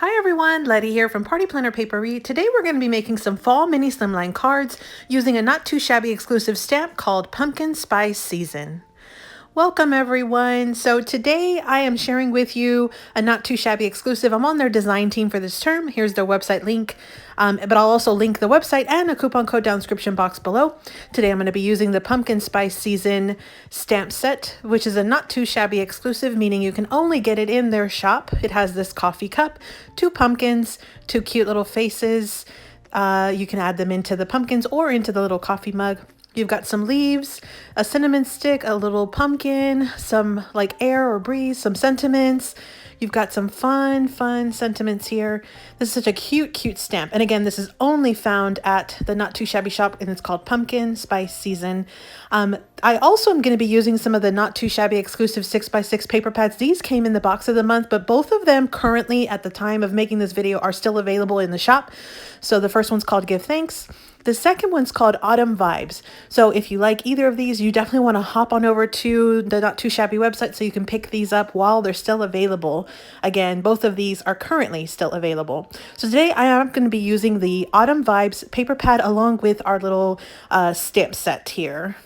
Hi everyone, Letty here from Party Planner Papery. Today we're going to be making some fall mini slimline cards using a not too shabby exclusive stamp called Pumpkin Spice Season. Welcome everyone. So today I am sharing with you a not too shabby exclusive. I'm on their design team for this term. Here's their website link, but I'll also link the website and a coupon code down in the description box below. Today I'm going to be using the Pumpkin Spice Season stamp set, which is a not too shabby exclusive, meaning you can only get it in their shop. It has this coffee cup, 2 pumpkins, 2 cute little faces. You can add them into the pumpkins or into the little coffee mug. You've got some leaves, a cinnamon stick, a little pumpkin, some like air or breeze, some sentiments. You've got some fun sentiments here. This is such a cute stamp. And again, this is only found at the Not Too Shabby Shop, and it's called Pumpkin Spice Season. I also am going to be using some of the Not Too Shabby exclusive 6x6 paper pads. These came in the box of the month, but both of them currently at the time of making this video are still available in the shop. So the first one's called Give Thanks. The second one's called Autumn Vibes. So if you like either of these, you definitely want to hop on over to the Not Too Shabby website so you can pick these up while they're still available. Again, both of these are currently still available. So today I am going to be using the Autumn Vibes paper pad along with our little stamp set here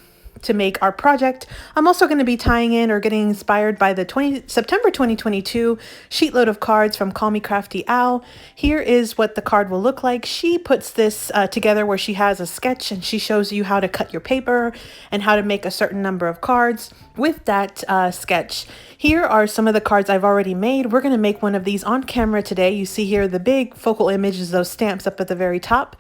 to make our project. I'm also going to be tying in or getting inspired by the September 2022 Sheetload of cards from Call Me Crafty Owl. Here is what the card will look like. She puts this together where she has a sketch and she shows you how to cut your paper and how to make a certain number of cards with that sketch. Here are some of the cards I've already made. We're going to make one of these on camera today. You see here the big focal image is those stamps up at the very top.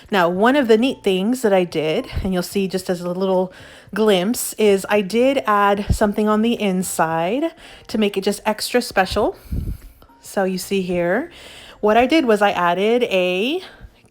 Now, one of the neat things that I did, and you'll see just as a little glimpse, is I did add something on the inside to make it just extra special. So you see here, what I did was I added a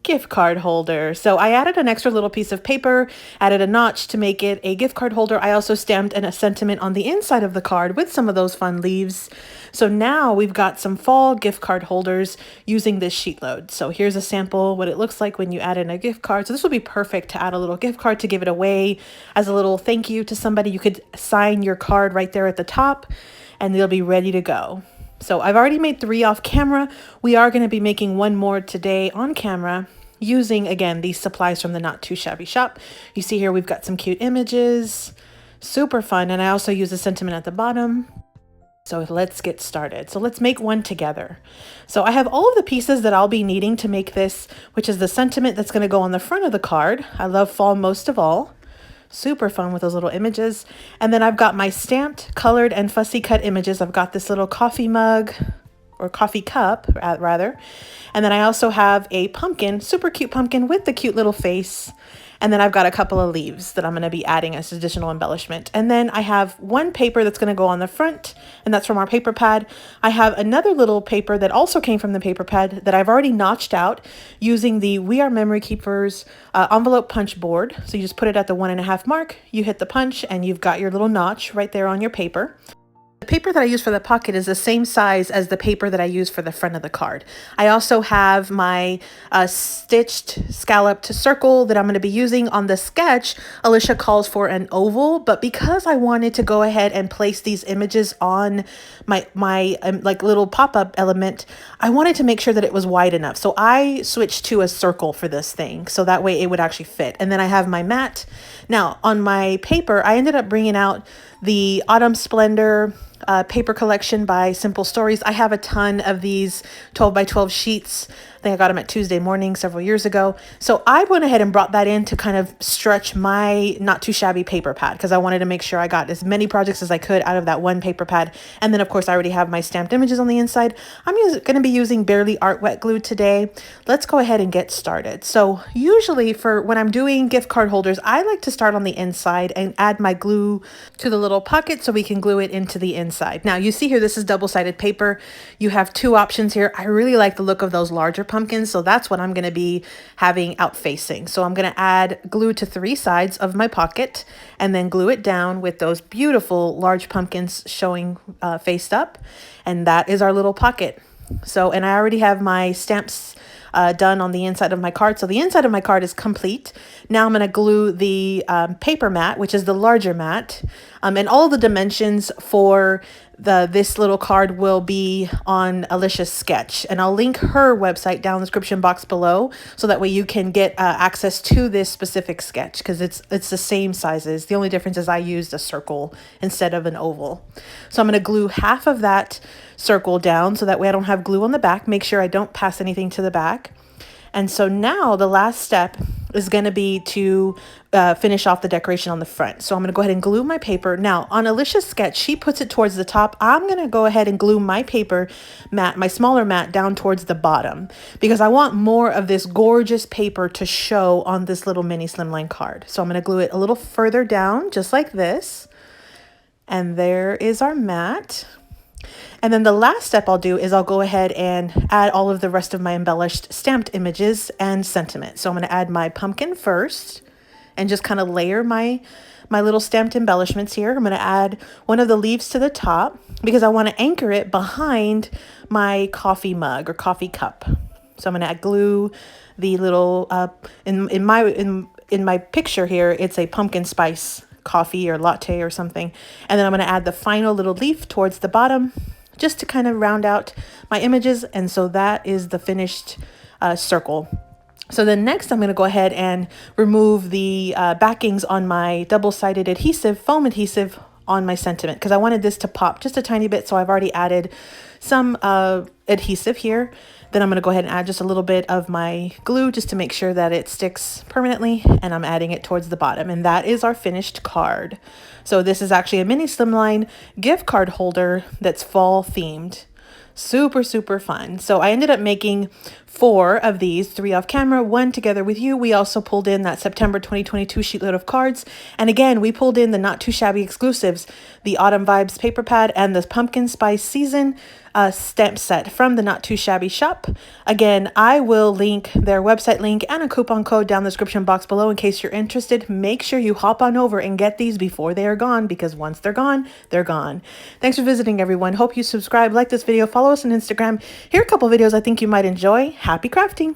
gift card holder. So I added an extra little piece of paper, added a notch to make it a gift card holder. I also stamped a sentiment on the inside of the card with some of those fun leaves. So now we've got some fall gift card holders using this sheet load. So here's a sample, what it looks like when you add in a gift card. So this will be perfect to add a little gift card to give it away as a little thank you to somebody. You could sign your card right there at the top and they'll be ready to go. So I've already made 3 off camera. We are going to be making 1 more today on camera using, again, these supplies from the Not Too Shabby Shop. You see here we've got some cute images, super fun, and I also use a sentiment at the bottom. So let's get started. So let's make one together. So I have all of the pieces that I'll be needing to make this, which is the sentiment that's going to go on the front of the card. I love fall most of all. Super fun with those little images. And then I've got my stamped, colored, and fussy cut images. I've got this little coffee mug, or coffee cup rather. And then I also have a pumpkin, super cute pumpkin with the cute little face. And then I've got a couple of leaves that I'm going to be adding as additional embellishment. And then I have one paper that's going to go on the front, and that's from our paper pad. I have another little paper that also came from the paper pad that I've already notched out using the We Are Memory Keepers envelope punch board. So you just put it at the 1.5 mark, you hit the punch, and you've got your little notch right there on your paper. The paper that I use for the pocket is the same size as the paper that I use for the front of the card. I also have my stitched scalloped circle that I'm going to be using on the sketch. Alicia calls for an oval, but because I wanted to go ahead and place these images on my like little pop-up element, I wanted to make sure that it was wide enough. So I switched to a circle for this thing, so that way it would actually fit. And then I have my mat. Now on my paper, I ended up bringing out the Autumn Splendor paper collection by Simple Stories. I have a ton of these 12x12 sheets. I think I got them at Tuesday Morning several years ago. So I went ahead and brought that in to kind of stretch my Not Too Shabby paper pad because I wanted to make sure I got as many projects as I could out of that one paper pad. And then of course I already have my stamped images on the inside. I'm going to be using Barely Art wet glue today. Let's go ahead and get started. So usually for when I'm doing gift card holders, I like to start on the inside and add my glue to the little pocket so we can glue it into the inside. Now you see here, this is double-sided paper. You have 2 options here. I really like the look of those larger pumpkins, so that's what I'm going to be having out facing. So I'm going to add glue to 3 sides of my pocket and then glue it down with those beautiful large pumpkins showing faced up, and that is our little pocket. So, and I already have my stamps done on the inside of my card. So the inside of my card is complete. Now I'm going to glue the paper mat, which is the larger mat, and all the dimensions for this little card will be on Alicia's sketch, and I'll link her website down in the description box below, so that way you can get access to this specific sketch, because it's the same sizes. The only difference is I used a circle instead of an oval. So I'm going to glue half of that circle down so that way I don't have glue on the back. Make sure I don't pass anything to the back. And so now the last step is going to be to finish off the decoration on the front. So I'm going to go ahead and glue my paper. Now on Alicia's sketch, she puts it towards the top. I'm going to go ahead and glue my paper mat, my smaller mat, down towards the bottom, because I want more of this gorgeous paper to show on this little mini slimline card. So I'm going to glue it a little further down, just like this. And there is our mat. And then the last step I'll do is I'll go ahead and add all of the rest of my embellished stamped images and sentiment. So I'm going to add my pumpkin first and just kind of layer my little stamped embellishments here. I'm going to add one of the leaves to the top because I want to anchor it behind my coffee mug or coffee cup. So I'm going to add glue the little, in my picture here, it's a pumpkin spice coffee or latte or something. And then I'm going to add the final little leaf towards the bottom, just to kind of round out my images. And so that is the finished circle. So then next I'm going to go ahead and remove the backings on my double-sided adhesive, foam adhesive on my sentiment, because I wanted this to pop just a tiny bit. So I've already added some adhesive here. Then I'm going to go ahead and add just a little bit of my glue just to make sure that it sticks permanently, and I'm adding it towards the bottom, and that is our finished card. So this is actually a mini slimline gift card holder that's fall themed. Super, super fun. So I ended up making 4 of these, 3 off camera, 1 together with you. We also pulled in that September 2022 sheetload of cards. And again, we pulled in the Not Too Shabby exclusives, the Autumn Vibes paper pad and the Pumpkin Spice Season stamp set from the Not Too Shabby shop. Again, I will link their website link and a coupon code down the description box below in case you're interested. Make sure you hop on over and get these before they are gone, because once they're gone, they're gone. Thanks for visiting, everyone. Hope you subscribe, like this video, follow us on Instagram. Here are a couple videos I think you might enjoy. Happy crafting!